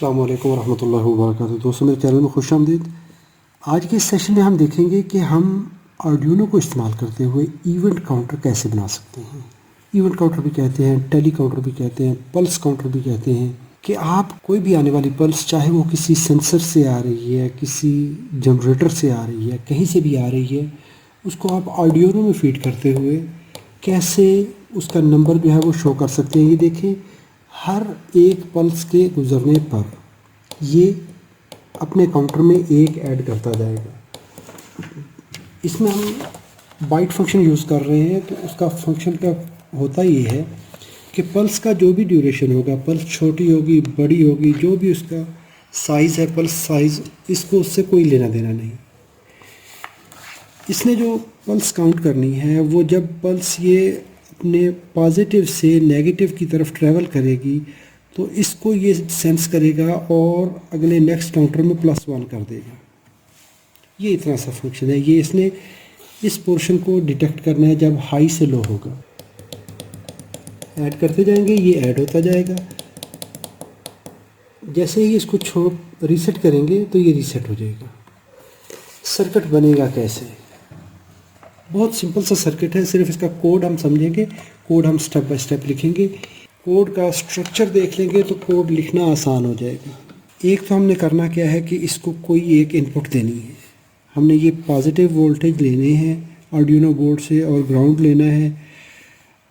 अस्सलाम वालेकुम रहमतुल्लाहि व बरकातहू। दोस्तों, मेरे चैनल में खुश आमदीद। आज के इस सेशन में हम देखेंगे कि हम आर्डिनो को इस्तेमाल करते हुए इवेंट काउंटर कैसे बना सकते हैं। इवेंट काउंटर भी कहते हैं, टेली काउंटर भी कहते हैं, पल्स काउंटर भी कहते हैं कि आप कोई भी आने वाली पल्स, चाहे वो किसी सेंसर से आ रही है, किसी जनरेटर से आ रही है, कहीं से भी आ रही है, उसको आप आर्डिनो में फीड करते हुए कैसे उसका नंबर जो है वो शो कर सकते हैं। ये देखें, हर एक पल्स के गुजरने पर ये अपने काउंटर में एक ऐड करता जाएगा। इसमें हम बाइट फंक्शन यूज़ कर रहे हैं, तो उसका फंक्शन का होता ये है कि पल्स का जो भी ड्यूरेशन होगा, पल्स छोटी होगी, बड़ी होगी, जो भी उसका साइज़ है, पल्स साइज़, इसको उससे कोई लेना देना नहीं। इसने जो पल्स काउंट करनी है वो जब पल्स ये अपने पॉजिटिव से नेगेटिव की तरफ ट्रैवल करेगी तो इसको ये सेंस करेगा और अगले नेक्स्ट काउंटर में +1 कर देगा। ये इतना सा फंक्शन है। ये इसने इस पोर्शन को डिटेक्ट करना है जब हाई से लो होगा। ऐड करते जाएंगे, ये ऐड होता जाएगा। जैसे ही इसको रीसेट करेंगे तो ये रीसेट हो जाएगा। सर्किट बनेगा कैसे? बहुत सिंपल सा सर्किट है। सिर्फ इसका कोड हम समझेंगे, कोड हम स्टेप बाय स्टेप लिखेंगे। कोड का स्ट्रक्चर देख लेंगे तो कोड लिखना आसान हो जाएगा। एक तो हमने करना क्या है कि इसको कोई एक इनपुट देनी है। हमने ये पॉजिटिव वोल्टेज लेने हैं आर्डिनो बोर्ड से और ग्राउंड लेना है,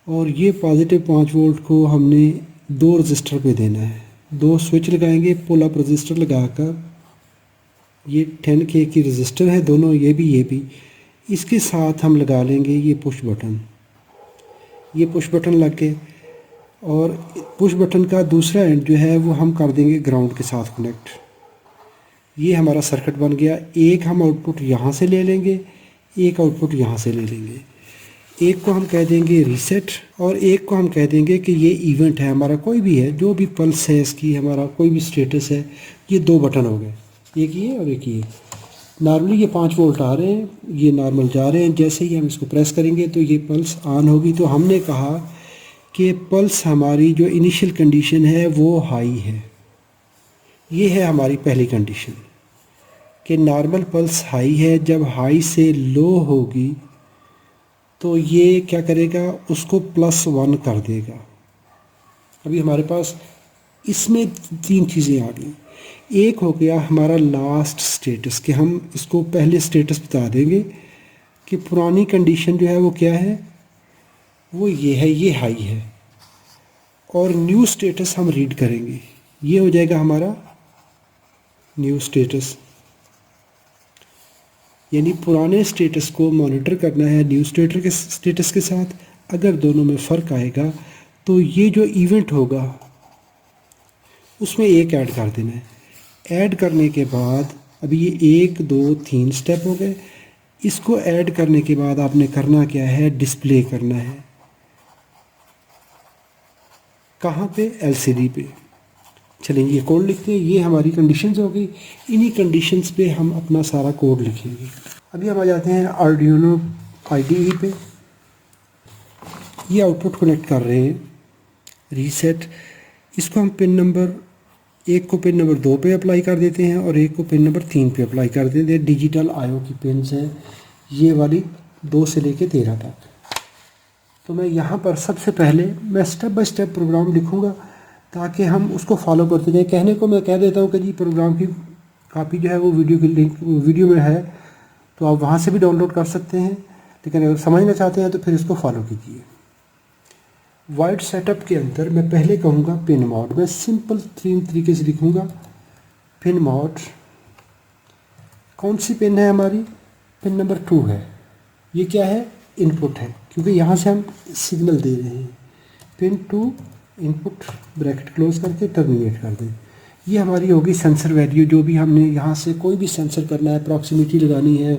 और ये पॉजिटिव 5 वोल्ट को हमने 2 रजिस्टर पे देना है। 2 स्विच लगाएंगे पुल अप रजिस्टर लगाकर। ये 10K की रजिस्टर है दोनों, ये भी। इसके साथ हम लगा लेंगे ये पुश बटन। ये पुश बटन लग के, और पुश बटन का दूसरा एंड जो है वो हम कर देंगे ग्राउंड के साथ कनेक्ट। ये हमारा सर्किट बन गया। एक हम आउटपुट यहाँ से ले लेंगे, एक आउटपुट यहाँ से ले लेंगे। एक को हम कह देंगे रीसेट और एक को हम कह देंगे कि ये इवेंट है हमारा, कोई भी है, जो भी पल्स है इसकी, हमारा कोई भी स्टेटस है। ये 2 बटन हो गए, एक ये और एक ये। नॉर्मली ये 5 वोल्ट आ रहे हैं, ये नॉर्मल जा रहे हैं। जैसे ही हम इसको प्रेस करेंगे तो ये पल्स ऑन होगी। तो हमने कहा कि पल्स हमारी जो इनिशियल कंडीशन है वो हाई है। ये है हमारी पहली कंडीशन कि नॉर्मल पल्स हाई है। जब हाई से लो होगी तो ये क्या करेगा, उसको +1 कर देगा। अभी हमारे पास इसमें 3 चीज़ें आ गई। एक हो गया हमारा लास्ट स्टेटस, कि हम इसको पहले स्टेटस बता देंगे कि पुरानी कंडीशन जो है वो क्या है, वो ये है, ये हाई है। और न्यू स्टेटस हम रीड करेंगे, ये हो जाएगा हमारा न्यू स्टेटस। यानी पुराने स्टेटस को मॉनिटर करना है न्यू स्टेटस के साथ। अगर दोनों में फ़र्क आएगा तो ये जो इवेंट होगा उसमें एक ऐड कर देना है। ऐड करने के बाद अभी ये 1 2 3 स्टेप हो गए। इसको ऐड करने के बाद आपने करना क्या है, डिस्प्ले करना है। कहाँ पे? LCD पे। चलें, ये कोड लिखते हैं। ये हमारी कंडीशंस हो गई। इन्हीं कंडीशंस पे हम अपना सारा कोड लिखेंगे। अभी हम आ जाते हैं आर्डिनो IDE पे। ये आउटपुट कनेक्ट कर रहे हैं, रीसेट। इसको हम पिन नंबर 1 को पिन नंबर 2 पे अप्लाई कर देते हैं और 1 को पिन नंबर 3 पे अप्लाई कर देते हैं। डिजिटल IO की पिन्स हैं ये वाली, 2 से लेके 13 तक। तो मैं यहाँ पर सबसे पहले मैं स्टेप बाय स्टेप प्रोग्राम लिखूँगा ताकि हम उसको फॉलो करते जाएं। कहने को मैं कह देता हूँ कि जी प्रोग्राम की कॉपी जो है वो वीडियो की लिंक वीडियो में है, तो आप वहाँ से भी डाउनलोड कर सकते हैं। लेकिन अगर समझना चाहते हैं तो फिर इसको फॉलो कीजिए। वाइड सेटअप के अंदर मैं पहले कहूँगा पिन मोड। मैं सिंपल 3 तरीके से लिखूँगा। पिन मोड, कौन सी पिन है हमारी? पिन नंबर 2 है। ये क्या है? इनपुट है, क्योंकि यहाँ से हम सिग्नल दे रहे हैं। पिन 2 इनपुट, ब्रैकेट क्लोज करके टर्मिनेट कर दें। ये हमारी होगी सेंसर वैल्यू। जो भी हमने यहाँ से कोई भी सेंसर करना है, प्रॉक्सिमिटी लगानी है,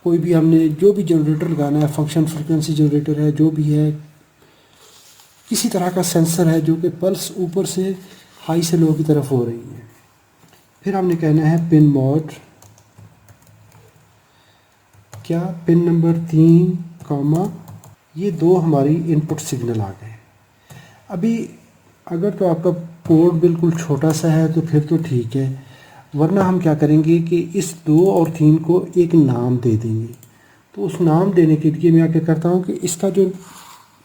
कोई भी हमने जो भी जनरेटर लगाना है, फंक्शन फ्रिक्वेंसी जनरेटर है, जो भी है, किसी तरह का सेंसर है जो कि पल्स ऊपर से हाई से लो की तरफ हो रही है। फिर हमने कहना है पिन मोड, क्या? पिन नंबर 3, ये 2 हमारी इनपुट सिग्नल आ गए। अभी अगर तो आपका कोड बिल्कुल छोटा सा है तो फिर तो ठीक है, वरना हम क्या करेंगे कि इस 2 और 3 को एक नाम दे देंगे। तो उस नाम देने के लिए मैं क्या करता हूँ कि इसका जो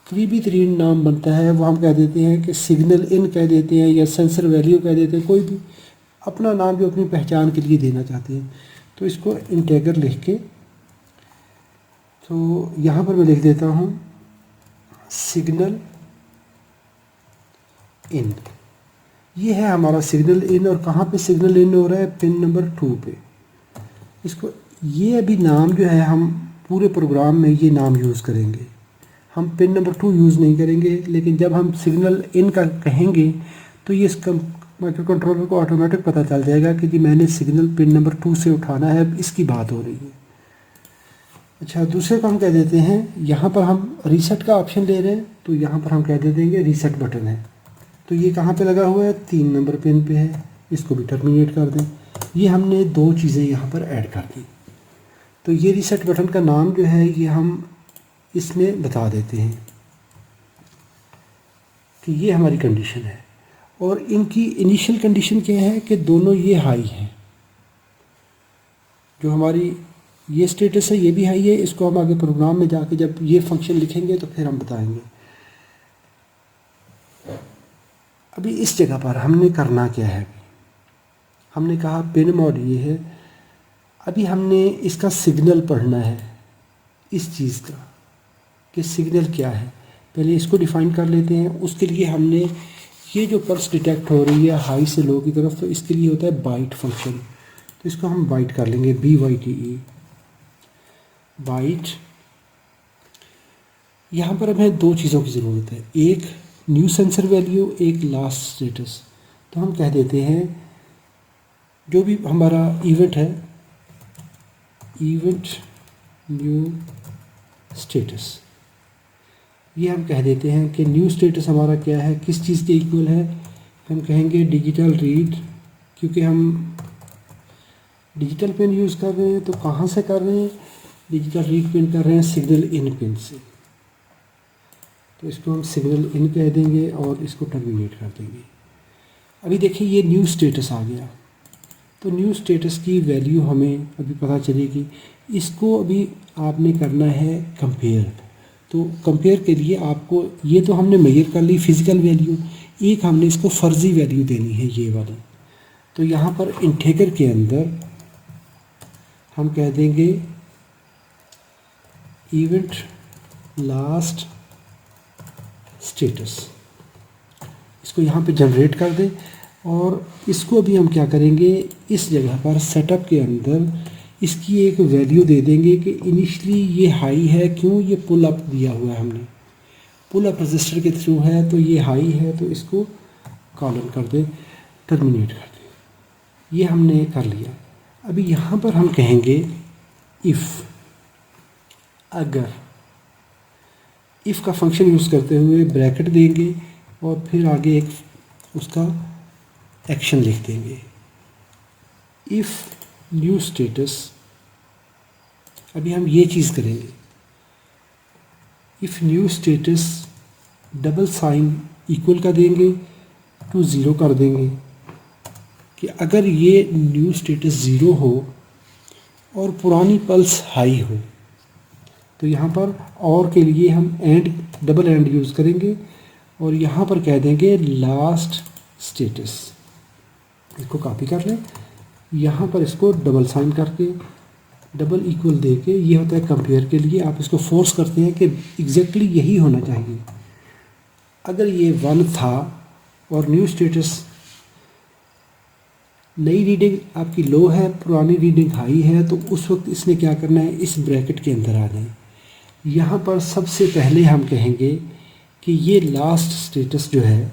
3v3 नाम बनता है वो हम कह देते हैं कि सिग्नल इन कह देते हैं या सेंसर वैल्यू कह देते हैं, कोई भी अपना नाम जो अपनी पहचान के लिए देना चाहते हैं। तो इसको इंटीजर लिख के, तो यहाँ पर मैं लिख देता हूँ सिग्नल इन। ये है हमारा सिग्नल इन, और कहाँ पे सिग्नल इन हो रहा है, पिन नंबर 2 पे। इसको ये अभी नाम जो है हम पूरे प्रोग्राम में ये नाम यूज़ करेंगे, हम पिन नंबर 2 यूज़ नहीं करेंगे। लेकिन जब हम सिग्नल इन का कहेंगे तो ये इसका माइक्रो कंट्रोलर को ऑटोमेटिक पता चल जाएगा कि जी मैंने सिग्नल पिन नंबर 2 से उठाना है, इसकी बात हो रही है। अच्छा, दूसरे को हम कह देते हैं, यहाँ पर हम रीसेट का ऑप्शन ले रहे हैं तो यहाँ पर हम कह दे देंगे रीसेट बटन है। तो ये कहाँ पे लगा हुआ है, 3 नंबर पिन पे है, इसको भी टर्मिनेट कर दें। ये हमने 2 चीज़ें यहाँ पर ऐड कर दी। तो ये रीसेट बटन का नाम जो है ये हम इसमें बता देते हैं कि ये हमारी कंडीशन है, और इनकी इनिशियल कंडीशन क्या है कि दोनों ये हाई हैं। जो हमारी ये स्टेटस है ये भी हाई है, इसको हम आगे प्रोग्राम में जाके जब ये फंक्शन लिखेंगे तो फिर हम बताएंगे। अभी इस जगह पर हमने करना क्या है, हमने कहा पिन मोड ये है, अभी हमने इसका सिग्नल पढ़ना है इस चीज़ का कि सिग्नल क्या है। पहले इसको डिफ़ाइन कर लेते हैं। उसके लिए हमने ये जो पल्स डिटेक्ट हो रही है हाई से लो की तरफ, तो इसके लिए होता है बाइट फंक्शन। तो इसको हम बाइट कर लेंगे, BYTE बाइट। यहाँ पर हमें 2 चीज़ों की ज़रूरत है, एक न्यू सेंसर वैल्यू, एक लास्ट स्टेटस। तो हम कह देते हैं जो भी हमारा इवेंट है, इवेंट न्यू स्टेटस, ये हम कह देते हैं कि न्यू स्टेटस हमारा क्या है, किस चीज़ के इक्वल है। हम कहेंगे डिजिटल रीड, क्योंकि हम डिजिटल पिन यूज़ कर रहे हैं। तो कहाँ से कर रहे हैं, डिजिटल रीड पिन कर रहे हैं सिग्नल इन पिन से। तो इसको हम सिग्नल इन कह देंगे और इसको टर्मिनेट कर देंगे। अभी देखिए ये न्यू स्टेटस आ गया। तो न्यू स्टेटस की वैल्यू हमें अभी पता चलेगी। इसको अभी आपने करना है कंपेयर। तो कंपेयर के लिए आपको, ये तो हमने मेजर कर ली फिज़िकल वैल्यू, एक हमने इसको फर्जी वैल्यू देनी है ये वाला। तो यहाँ पर इंटीजर के अंदर हम कह देंगे इवेंट लास्ट स्टेटस, इसको यहाँ पे जनरेट कर दें। और इसको भी हम क्या करेंगे, इस जगह पर सेटअप के अंदर इसकी एक वैल्यू दे देंगे कि इनिशियली ये हाई है। क्यों, ये पुल अप दिया हुआ है हमने, पुल अप रजिस्टर के थ्रू है, तो ये हाई है। तो इसको कॉलन कर दे, टर्मिनेट कर दे। ये हमने कर लिया। अभी यहाँ पर हम कहेंगे इफ़, अगर, इफ़ का फंक्शन यूज़ करते हुए ब्रैकेट देंगे और फिर आगे एक उसका एक्शन लिख देंगे, इफ़ न्यू स्टेटस। अभी हम ये चीज़ करेंगे, if new status double sign equal का देंगे टू 0 कर देंगे कि अगर ये न्यू स्टेटस 0 हो और पुरानी पल्स हाई हो, तो यहाँ पर और के लिए हम एंड, डबल एंड यूज़ करेंगे और यहाँ पर कह देंगे लास्ट स्टेटस। इसको कॉपी कर लें, यहाँ पर इसको डबल साइन करके डबल इक्वल दे के, ये होता है कंपेयर के लिए। आप इसको फोर्स करते हैं कि एग्जैक्टली यही होना चाहिए। अगर ये 1 था और न्यू स्टेटस, नई रीडिंग आपकी लो है, पुरानी रीडिंग हाई है, तो उस वक्त इसने क्या करना है, इस ब्रैकेट के अंदर आ जाए। यहाँ पर सबसे पहले हम कहेंगे कि ये लास्ट स्टेटस जो है,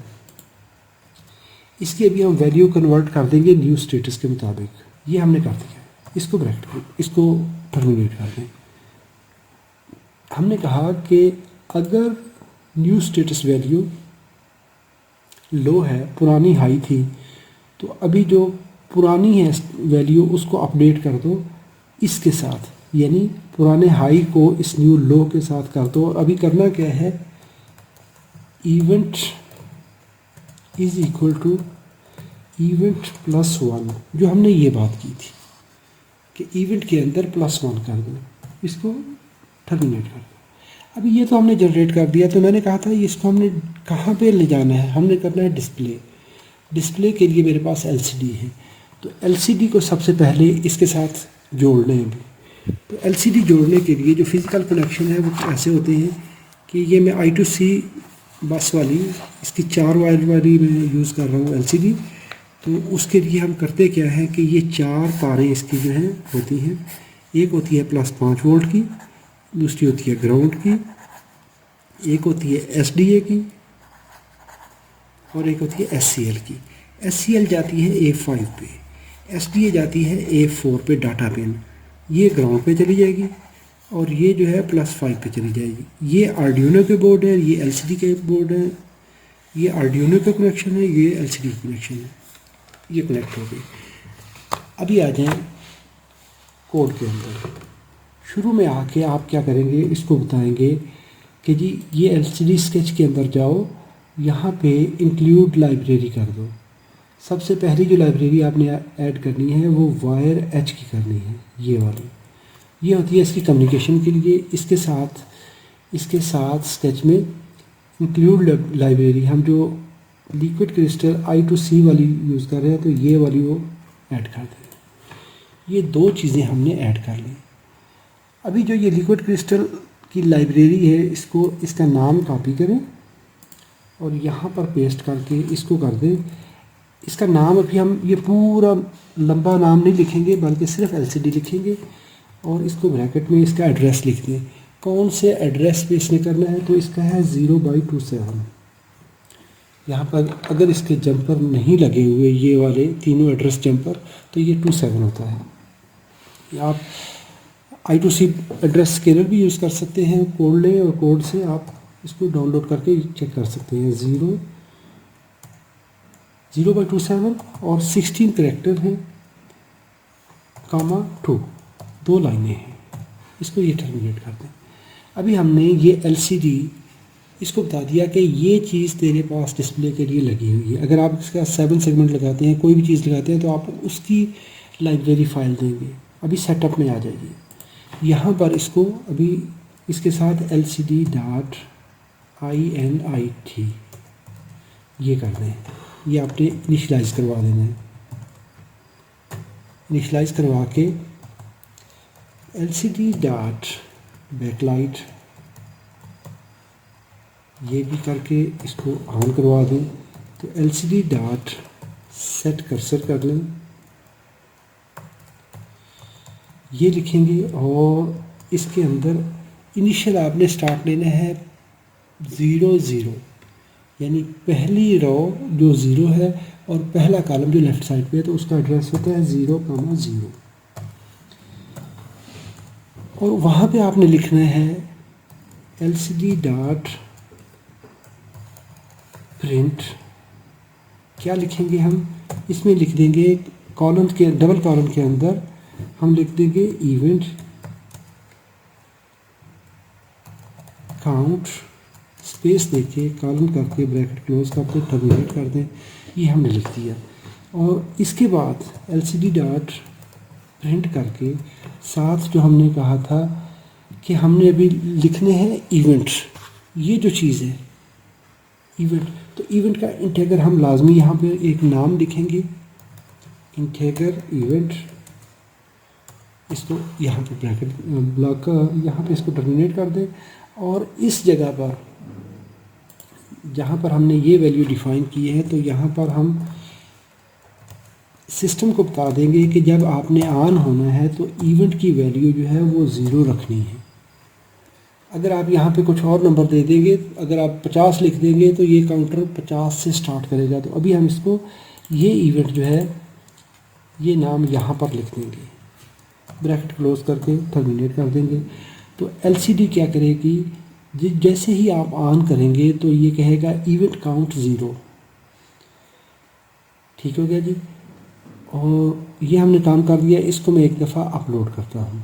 इसकी अभी हम वैल्यू कन्वर्ट कर देंगे न्यू स्टेटस के मुताबिक। ये हमने कर दिया, इसको ब्रैकेट, इसको टर्मिनेट कर दें। हमने कहा कि अगर न्यू स्टेटस वैल्यू लो है, पुरानी हाई थी, तो अभी जो पुरानी है वैल्यू उसको अपडेट कर दो इसके साथ, यानी पुराने हाई को इस न्यू लो के साथ कर दो। और अभी करना क्या है, event is equal to event plus one, जो हमने ये बात की थी कि इवेंट के अंदर प्लस वन कर दो, इसको टर्मिनेट कर दो। अभी ये तो हमने जनरेट कर दिया, तो मैंने कहा था इसको हमने कहाँ पे ले जाना है, हमने करना है डिस्प्ले। डिस्प्ले के लिए मेरे पास एलसीडी है, तो एलसीडी को सबसे पहले इसके साथ जोड़ लें। अभी तो एलसीडी जोड़ने के लिए जो फिज़िकल कनेक्शन है वो ऐसे होते हैं कि ये मैं I2C बस वाली, इसकी 4 वायर वाली मैं यूज़ कर रहा हूँ एलसीडी। तो उसके लिए हम करते क्या है कि ये 4 तारें इसकी जो हैं होती हैं, एक होती है +5 वोल्ट की, दूसरी होती है ग्राउंड की, एक होती है SDA की, और एक होती है SCL की। SCL जाती है A5 पे, SDA जाती है A4 पे डाटा पिन, ये ग्राउंड पे चली जाएगी और ये जो है +5 पे चली जाएगी। ये आर्डिनो के बोर्ड है, ये LCD के बोर्ड है, ये आर्डिनो का कनेक्शन है, ये LCD का कनेक्शन है, ये कनेक्ट हो गई। अभी आ जाएं कोड के अंदर। शुरू में आके आप क्या करेंगे, इसको बताएंगे कि जी ये LCD स्केच के अंदर जाओ, यहाँ पे इंक्लूड लाइब्रेरी कर दो। सबसे पहली जो लाइब्रेरी आपने ऐड करनी है वो वायर H की करनी है, ये वाली। ये होती है इसकी कम्युनिकेशन के लिए। इसके साथ स्केच में इंक्लूड लाइब्रेरी, हम जो लिक्विड क्रिस्टल I2C वाली यूज़ कर रहे हैं, तो ये वाली वो ऐड कर दें। ये दो चीज़ें हमने ऐड कर ली। अभी जो ये लिक्विड क्रिस्टल की लाइब्रेरी है, इसको इसका नाम कॉपी करें और यहाँ पर पेस्ट करके इसको कर दें। इसका नाम अभी हम ये पूरा लंबा नाम नहीं लिखेंगे, बल्कि सिर्फ LCD लिखेंगे और इसको ब्रैकेट में इसका एड्रेस लिख दें। कौन से एड्रेस पे इसने करना है, तो इसका है 0/27। यहाँ पर अगर इसके जंपर नहीं लगे हुए, ये वाले तीनों एड्रेस जंपर, तो ये 27 होता है। आप I2C एड्रेस स्केलर भी यूज़ कर सकते हैं, कोड लें और कोड से आप इसको डाउनलोड करके चेक कर सकते हैं। 0/27 और 16 करेक्टर हैं, (2), 2 लाइनें हैं। इसको ये टर्मिनेट कर दें। अभी हमने ये LCD इसको बता दिया कि ये चीज़ तेरे पास डिस्प्ले के लिए लगी हुई है। अगर आप इसका 7 सेगमेंट लगाते हैं, कोई भी चीज़ लगाते हैं, तो आप उसकी लाइब्रेरी फाइल देंगे। अभी सेटअप में आ जाइए, यहाँ पर इसको अभी इसके साथ LCD.init ये कर दें। ये आपने इनिशलाइज करवा देना है। इनिशलाइज करवा के LCD.backlight ये भी करके इसको ऑन करवा दें। तो LCD.set कर्सर कर लें, ये लिखेंगे और इसके अंदर इनिशियल आपने स्टार्ट लेना है 0, यानी पहली रो जो 0 है और पहला कॉलम जो लेफ्ट साइड पे है, तो उसका एड्रेस होता है 0,0। और वहाँ पे आपने लिखना है LCD.print। क्या लिखेंगे हम, इसमें लिख देंगे कॉलम के डबल कॉलम के अंदर हम लिख देंगे इवेंट काउंट, स्पेस देके कॉलम करके ब्रैकेट क्लोज करके टर्मिनेट कर दें। ये हमने लिख दिया। और इसके बाद LCD.print करके साथ जो हमने कहा था कि हमने अभी लिखने हैं इवेंट, ये जो चीज़ है इवेंट, तो इवेंट का इंटेगर हम लाजमी यहाँ पे एक नाम लिखेंगे, इंटेगर इवेंट। इसको यहाँ पे ब्रैकेट ब्लॉक का यहाँ पे इसको टर्मिनेट कर दें। और इस जगह पर जहाँ पर हमने ये वैल्यू डिफ़ाइन की है, तो यहाँ पर हम सिस्टम को बता देंगे कि जब आपने ऑन होना है तो इवेंट की वैल्यू जो है वो 0 रखनी है। अगर आप यहाँ पे कुछ और नंबर दे देंगे, अगर आप 50 लिख देंगे, तो ये काउंटर 50 से स्टार्ट करेगा। तो अभी हम इसको ये इवेंट जो है ये नाम यहाँ पर लिख देंगे, ब्रैकेट क्लोज करके टर्मिनेट कर देंगे। तो LCD क्या करेगी, जैसे ही आप ऑन करेंगे तो ये कहेगा इवेंट काउंट 0। ठीक हो गया जी। और ये हमने काम कर दिया। इसको मैं एक दफ़ा अपलोड करता हूँ।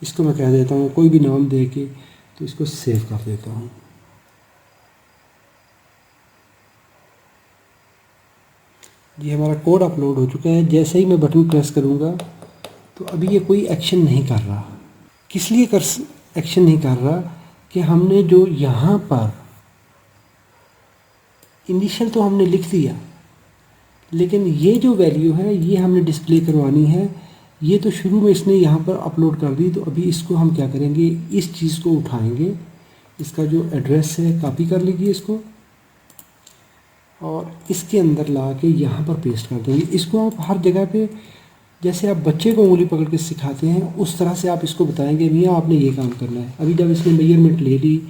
इसको मैं कह देता हूँ कोई भी नाम दे के, तो इसको सेव कर देता हूँ। ये हमारा कोड अपलोड हो चुका है। जैसे ही मैं बटन प्रेस करूँगा तो अभी ये कोई एक्शन नहीं कर रहा। किस लिए एक्शन नहीं कर रहा कि हमने जो यहाँ पर इनिशियल तो हमने लिख दिया, लेकिन ये जो वैल्यू है ये हमने डिस्प्ले करवानी है। ये तो शुरू में इसने यहाँ पर अपलोड कर दी, तो अभी इसको हम क्या करेंगे, इस चीज़ को उठाएंगे, इसका जो एड्रेस है कॉपी कर लीजिए इसको और इसके अंदर ला के यहाँ पर पेस्ट कर देंगे। इसको आप हर जगह पे जैसे आप बच्चे को उंगली पकड़ के सिखाते हैं उस तरह से आप इसको बताएंगे, भैया आपने ये काम करना है। अभी जब इसने मेजरमेंट ले ली,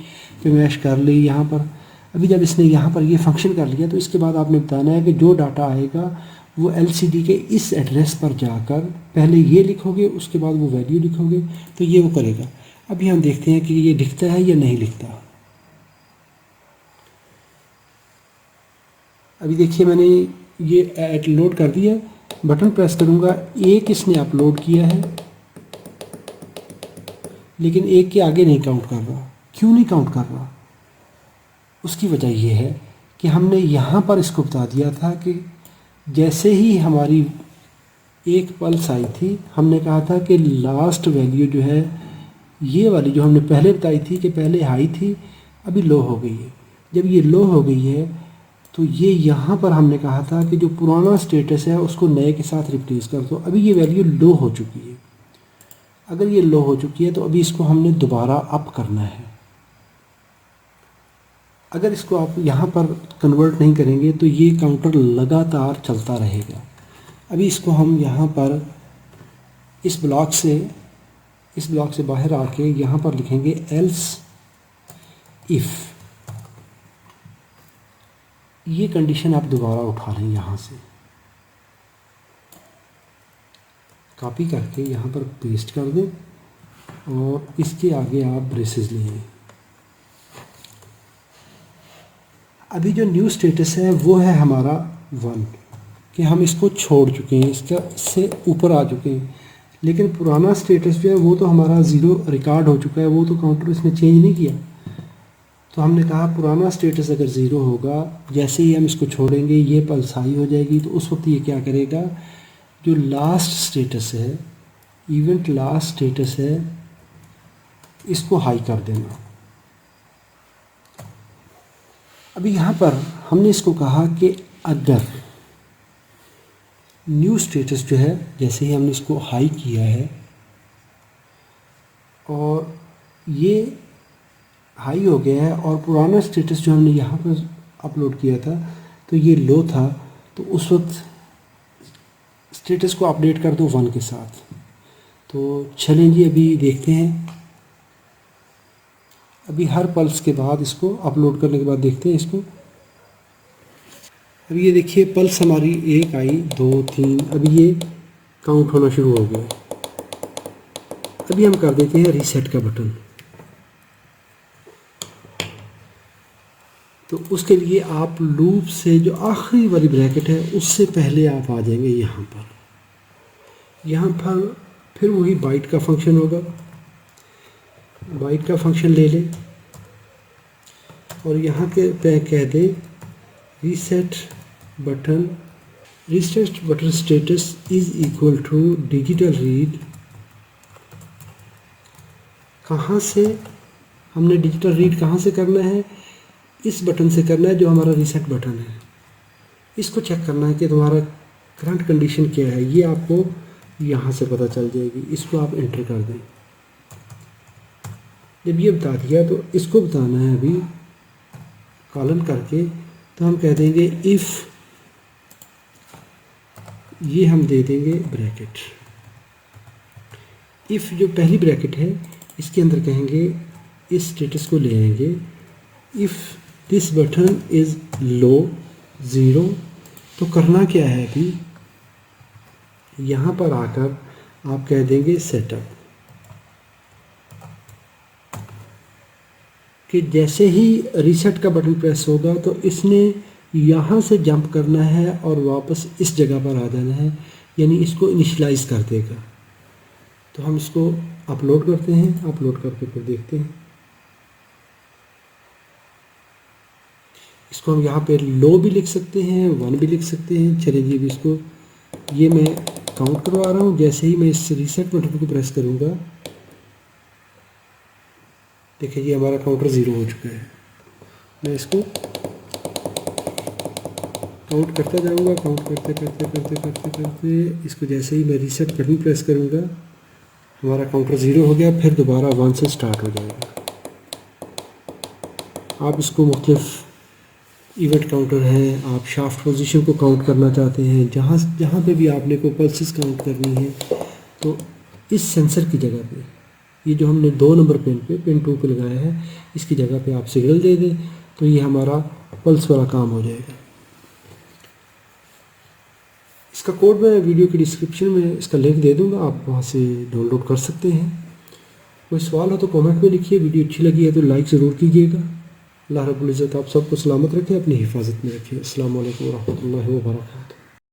मैश कर ली यहाँ पर, अभी जब इसने यहाँ पर ये फंक्शन कर लिया तो इसके बाद आपने बताना है कि जो डाटा आएगा वो LCD के इस एड्रेस पर जाकर पहले ये लिखोगे, उसके बाद वो वैल्यू लिखोगे, तो ये वो करेगा। अभी हम देखते हैं कि ये लिखता है या नहीं लिखता। अभी देखिए मैंने ये लोड कर दिया, बटन प्रेस करूँगा, एक इसने अपलोड किया है लेकिन एक के आगे नहीं काउंट कर रहा। क्यों नहीं काउंट कर रहा? उसकी वजह ये है कि हमने यहाँ पर इसको बता दिया था कि जैसे ही हमारी एक पल्स आई थी, हमने कहा था कि लास्ट वैल्यू जो है ये वाली जो हमने पहले बताई थी कि पहले हाई थी अभी लो हो गई है। जब ये लो हो गई है तो ये यहाँ पर हमने कहा था कि जो पुराना स्टेटस है उसको नए के साथ रिप्लेस कर दो। अभी ये वैल्यू लो हो चुकी है। अगर ये लो हो चुकी है तो अभी इसको हमने दोबारा अप करना है। अगर इसको आप यहाँ पर कन्वर्ट नहीं करेंगे तो ये काउंटर लगातार चलता रहेगा। अभी इसको हम यहाँ पर इस ब्लॉक से बाहर आके यहाँ पर लिखेंगे एल्स इफ़। ये कंडीशन आप दोबारा उठा लें, यहाँ से कॉपी करके यहाँ पर पेस्ट कर दें और इसके आगे आप ब्रेसेस लें। अभी जो न्यू स्टेटस है वो है हमारा 1 कि हम इसको छोड़ चुके हैं, इससे ऊपर आ चुके हैं। लेकिन पुराना स्टेटस जो है वो तो हमारा 0 रिकॉर्ड हो चुका है, वो तो काउंटर इसने चेंज नहीं किया। तो हमने कहा पुराना स्टेटस अगर 0 होगा, जैसे ही हम इसको छोड़ेंगे ये पल्स हाई हो जाएगी, तो उस वक्त ये क्या करेगा, जो लास्ट स्टेटस है, इवेंट लास्ट स्टेटस है, इसको हाई कर देना। अभी यहाँ पर हमने इसको कहा कि अगर न्यू स्टेटस जो है, जैसे ही हमने इसको हाई किया है और ये हाई हो गया है और पुराना स्टेटस जो हमने यहाँ पर अपलोड किया था तो ये लो था, तो उस वक्त स्टेटस को अपडेट कर दो 1 के साथ। तो चलें जी अभी देखते हैं। अभी हर पल्स के बाद इसको अपलोड करने के बाद देखते हैं इसको। अभी ये देखिए पल्स हमारी 1 आई, 2, 3, अभी ये काउंट होना शुरू हो गया। अभी हम कर देते हैं रीसेट का बटन। तो उसके लिए आप लूप से जो आखिरी वाली ब्रैकेट है उससे पहले आप आ जाएंगे यहाँ पर। यहाँ पर फिर वही बाइट का फंक्शन होगा, बाइट का फंक्शन ले लें और यहाँ के पे कह दें reset button status is equal to digital read. कहाँ से हमने डिजिटल रीड कहाँ से करना है, इस बटन से करना है जो हमारा रीसेट बटन है। इसको चेक करना है कि तुम्हारा करंट कंडीशन क्या है, ये आपको यहाँ से पता चल जाएगी। इसको आप एंटर कर दें। जब ये बता दिया तो इसको बताना है अभी कॉलन करके, तो हम कह देंगे इफ़, ये हम दे देंगे ब्रैकेट। इफ़ जो पहली ब्रैकेट है इसके अंदर कहेंगे इस स्टेटस को ले आएंगे, if this button is low 0। तो करना क्या है, अभी यहाँ पर आकर आप कह देंगे सेटअप, कि जैसे ही रीसेट का बटन प्रेस होगा तो इसने यहाँ से जंप करना है और वापस इस जगह पर आ जाना है, यानी इसको इनिशियलाइज कर देगा। तो हम इसको अपलोड करते हैं, अपलोड करके फिर देखते हैं। इसको हम यहाँ पे लो भी लिख सकते हैं, 1 भी लिख सकते हैं। चलिए जी, अभी इसको ये मैं काउंट करवा रहा हूँ। जैसे ही मैं इस रीसेट बटन को प्रेस करूँगा, देखिए ये हमारा काउंटर 0 हो चुका है। मैं इसको काउंट करता जाऊँगा, काउंट करते करते करते करते करते इसको जैसे ही मैं रीसेट बटन प्रेस करूँगा, हमारा काउंटर 0 हो गया। फिर दोबारा 1 से स्टार्ट हो जाएगा। आप इसको मुख्तलिफ इवेंट काउंटर हैं, आप शाफ्ट पोजीशन को काउंट करना चाहते हैं, जहाँ पे भी आपने को पल्सेस काउंट करनी है, तो इस सेंसर की जगह पे ये जो हमने 2 नंबर पेन पे पेन 2 पे लगाया है, इसकी जगह पे आप सिग्नल दे दें तो ये हमारा पल्स वाला काम हो जाएगा। इसका कोड मैं वीडियो की डिस्क्रिप्शन में इसका लिंक दे दूंगा, आप वहाँ से डाउनलोड कर सकते हैं। कोई सवाल हो तो कमेंट में लिखिए। वीडियो अच्छी लगी है तो लाइक ज़रूर कीजिएगा। अल्लाह रब्बुल इज़्ज़त आप सबको सलामत रखे, अपनी हिफाजत में रखिए। अस्सलाम वालेकुम व रहमतुल्लाहि व बरकातहू।